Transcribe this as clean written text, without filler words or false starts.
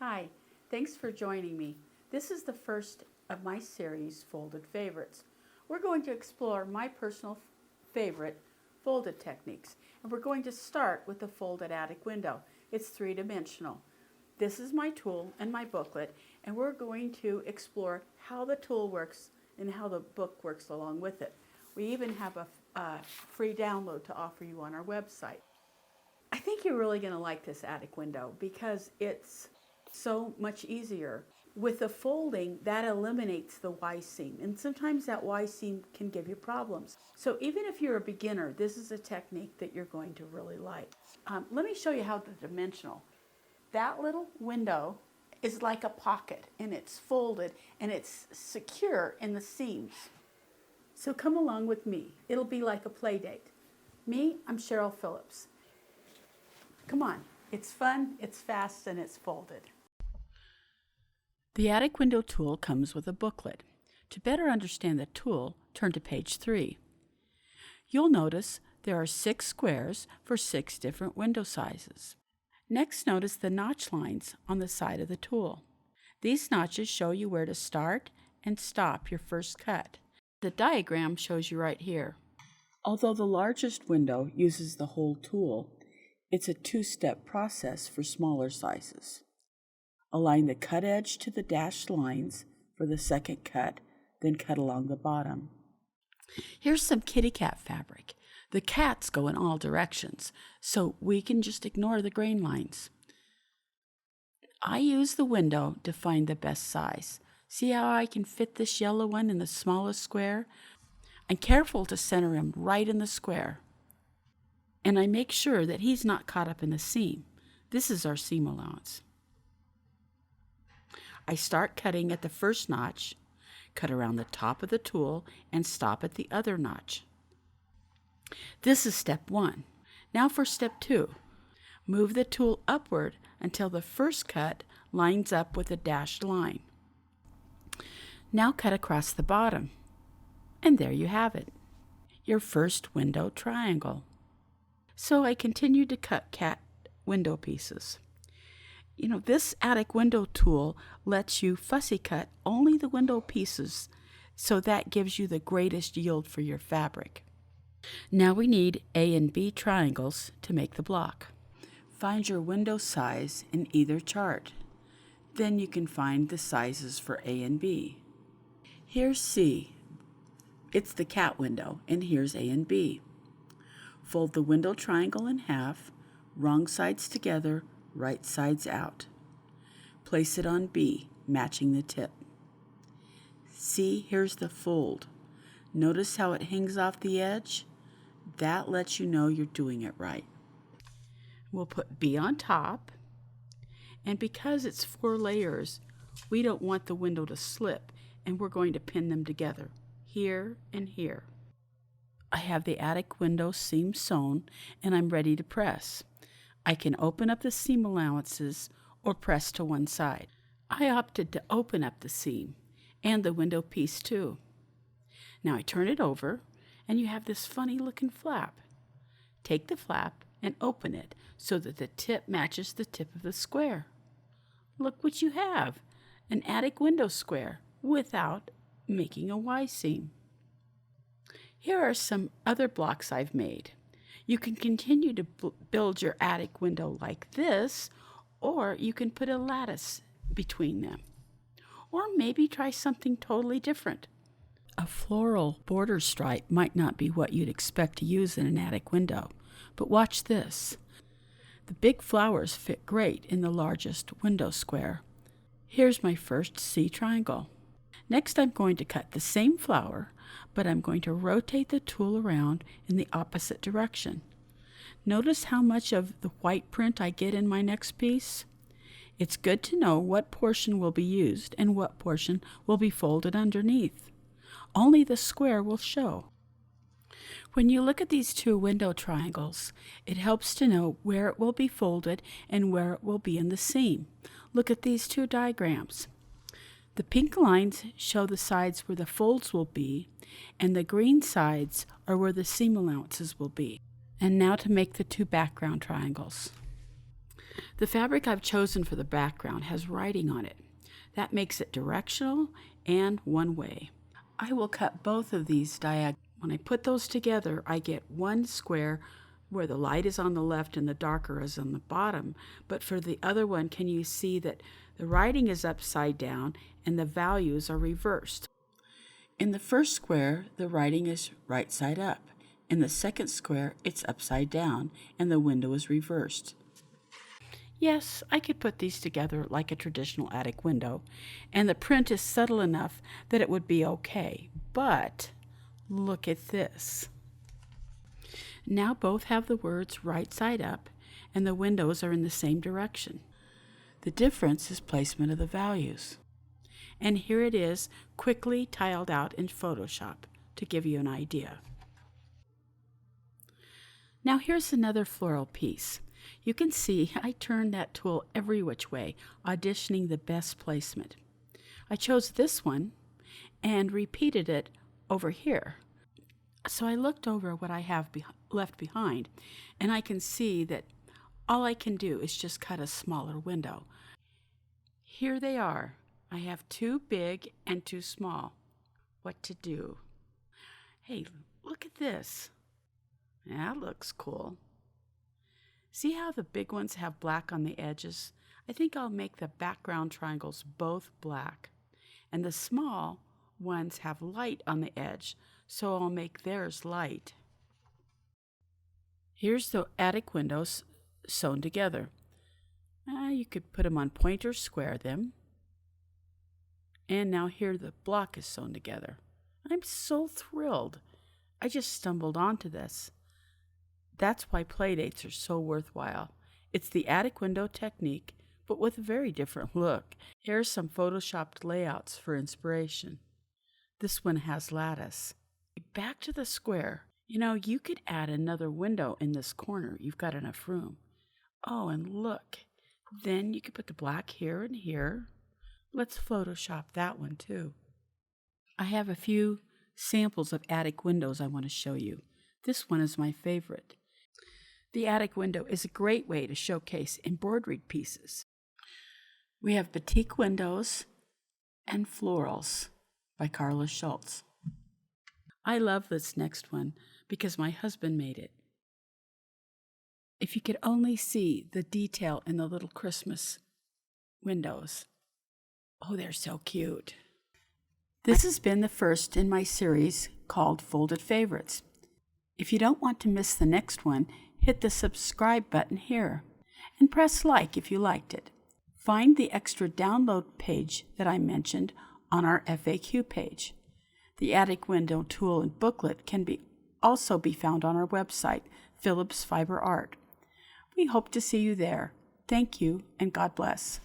Hi, thanks for joining me. This is the first of my series, Folded Favorites. We're going to explore my personal favorite folded techniques, and we're going to start with the folded attic window. It's three-dimensional. This is my tool and my booklet, and we're going to explore how the tool works and how the book works along with it. We even have a free download to offer you on our website. I think you're really going to like this attic window because it's so much easier. With the folding, that eliminates the Y seam, and sometimes that Y seam can give you problems. So even if you're a beginner, this is a technique that you're going to really like. Let me show you how the dimensional. That little window is like a pocket, and it's folded and it's secure in the seams. So come along with me. It'll be like a play date. Me, I'm Cheryl Phillips. Come on, it's fun, it's fast, and it's folded. The attic window tool comes with a booklet. To better understand the tool, turn to page 3. You'll notice there are 6 squares for 6 different window sizes. Next, notice the notch lines on the side of the tool. These notches show you where to start and stop your first cut. The diagram shows you right here. Although the largest window uses the whole tool, it's a 2-step process for smaller sizes. Align the cut edge to the dashed lines for the second cut, then cut along the bottom. Here's some kitty cat fabric. The cats go in all directions, so we can just ignore the grain lines. I use the window to find the best size. See how I can fit this yellow one in the smallest square? I'm careful to center him right in the square. And I make sure that he's not caught up in the seam. This is our seam allowance. I start cutting at the first notch, cut around the top of the tool, and stop at the other notch. This is step 1. Now for step 2. Move the tool upward until the first cut lines up with a dashed line. Now cut across the bottom. And there you have it, your first window triangle. So I continued to cut cat window pieces. This attic window tool lets you fussy cut only the window pieces, so that gives you the greatest yield for your fabric. Now we need A and B triangles to make the block. Find your window size in either chart. Then you can find the sizes for A and B. Here's C. It's the cat window, and here's A and B. Fold the window triangle in half, wrong sides together, right sides out. Place it on B, matching the tip. See, here's the fold. Notice how it hangs off the edge? That lets you know you're doing it right. We'll put B on top, and because it's 4 layers, we don't want the window to slip, and we're going to pin them together, here and here. I have the attic window seam sewn, and I'm ready to press. I can open up the seam allowances or press to one side. I opted to open up the seam and the window piece too. Now I turn it over, and you have this funny looking flap. Take the flap and open it so that the tip matches the tip of the square. Look what you have, an attic window square without making a Y seam. Here are some other blocks I've made. You can continue to build your attic window like this, or you can put a lattice between them. Or maybe try something totally different. A floral border stripe might not be what you'd expect to use in an attic window, but watch this. The big flowers fit great in the largest window square. Here's my first C triangle. Next, I'm going to cut the same flower, but I'm going to rotate the tool around in the opposite direction. Notice how much of the white print I get in my next piece? It's good to know what portion will be used and what portion will be folded underneath. Only the square will show. When you look at these 2 window triangles, it helps to know where it will be folded and where it will be in the seam. Look at these 2 diagrams. The pink lines show the sides where the folds will be, and the green sides are where the seam allowances will be. And now to make the 2 background triangles. The fabric I've chosen for the background has writing on it. That makes it directional and one way. I will cut both of these diagonally. When I put those together, I get one square where the light is on the left and the darker is on the bottom. But for the other one, can you see that the writing is upside down and the values are reversed? In the first square, the writing is right side up. In the second square, it's upside down and the window is reversed. Yes, I could put these together like a traditional attic window, and the print is subtle enough that it would be okay. But look at this. Now both have the words right side up, and the windows are in the same direction. The difference is placement of the values. And here it is, quickly tiled out in Photoshop to give you an idea. Now here's another floral piece. You can see I turned that tool every which way, auditioning the best placement. I chose this one and repeated it over here. So I looked over what I have left behind, and I can see that all I can do is just cut a smaller window. Here they are. I have two big and two small. What to do? Hey, look at this. That looks cool. See how the big ones have black on the edges? I think I'll make the background triangles both black. And the small ones have light on the edge, so I'll make theirs light. Here's the attic windows sewn together. You could put them on point or square them. And now here the block is sewn together. I'm so thrilled. I just stumbled onto this. That's why playdates are so worthwhile. It's the attic window technique, but with a very different look. Here's some photoshopped layouts for inspiration. This one has lattice. Back to the square. You know, you could add another window in this corner. You've got enough room. Oh, and look. Then you could put the black here and here. Let's Photoshop that one too. I have a few samples of attic windows I want to show you. This one is my favorite. The attic window is a great way to showcase embroidered pieces. We have batik windows and florals by Carla Schultz. I love this next one because my husband made it. If you could only see the detail in the little Christmas windows. Oh, they're so cute. This has been the first in my series called Folded Favorites. If you don't want to miss the next one, hit the subscribe button here and press like if you liked it. Find the extra download page that I mentioned on our FAQ page. The attic window tool and booklet can also be found on our website, PhillipsFiberArt. We hope to see you there. Thank you, and God bless.